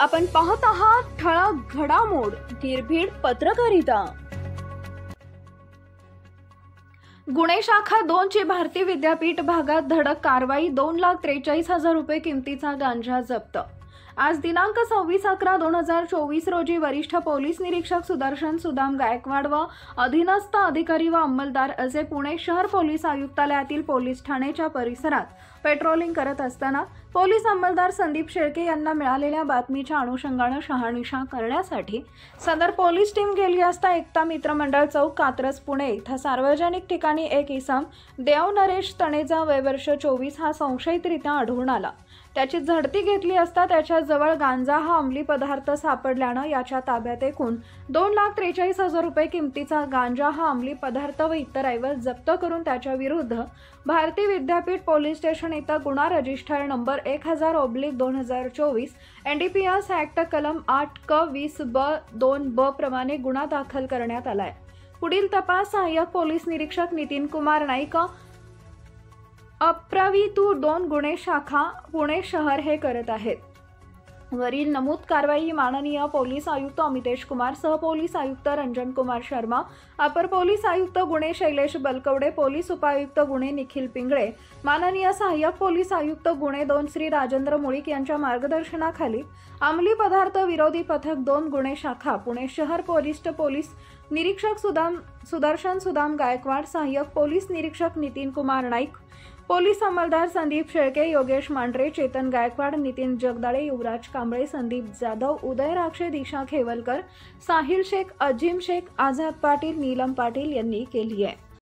आपण पाहत आहात ठळक घडामोड निर्भीड पत्रकारिता। गुन्हे शाखा 2 ची भारतीय विद्यापीठ भागात धडक कारवाई। 2,43,000 रुपये किमतीचा गांजा जप्त। आज दिनांक 26/11/2024 रोजी वरिष्ठ पोलीस निरीक्षक सुदर्शन सुदाम गायकवाड व अधीनस्थ अधिकारी व अंमलदार असे पुणे शहर पोलीस आयुक्तालयातील पोलीस ठाण्याच्या परिसरात पेट्रोलिंग करत असताना पोलीस अंमलदार संदीप शेळके यांना मिळालेल्या बातमीच्या अनुषंगाने शहानिशा करण्यासाठी सदर पोलीस टीम गेली असता एकता मित्र मंडळ चौक कात्रज पुणे इथं सार्वजनिक ठिकाणी एक इसम देव नरेश तणेजा वय वर्ष 24 हा संशयितरित्या आढळून आला। त्याची झडती घेतली असता त्याच्या जवळ गांजा हा अंमली पदार्थ सापडल्याने याच्या ताब्यात एकूण 2,43,000 रुपये किमतीचा गांजा हा अंमली पदार्थ व इतर ऐवज जप्त करून त्याच्या विरुद्ध भारतीय विद्यापीठ पोलीस स्टेशन इथं गुन्हा रजिस्टर नंबर 1000/2024 NDPS ऍक्ट कलम 8क20ब2ब प्रमाणे गुन्हा दाखल करण्यात आलाय। पुढील तपास सहाय्यक पोलीस निरीक्षक नितीन कुमार नाईक अप्रवितू 2 गुन्हे शाखा पुणे शहर हे करत आहेत। वरील नमूद कारवाई माननीय पोलीस आयुक्त अमितेश कुमार, सहपोलीस आयुक्त रंजन कुमार शर्मा, अपर पोलीस आयुक्त गुन्हे शैलेश बलकवडे, पोलीस उपायुक्त गुन्हे निखिल पिंगळे, माननीय सहाय्यक पोलीस आयुक्त गुन्हे 2 श्री राजेंद्र मुळीक यांच्या मार्गदर्शनाखाली अंमली पदार्थ विरोधी पथक 2 गुन्हे शाखा पुणे शहर वरिष्ठ पोलीस निरीक्षक सुदर्शन सुदाम गायकवाड, सहाय्यक पोलीस निरीक्षक नितीन कुमार नाईक, पोलीस अंमलदार संदीप शेळके, योगेश मांढरे, चेतन गायकवाड, नितीन जगदाळे, युवराज कांबळे, संदीप जाधव, उदय राक्षे, दिशा खेवलकर, साहिल शेख, अजिम शेख, आझाद पाटील, नीलम पाटील यांनी केली आहे।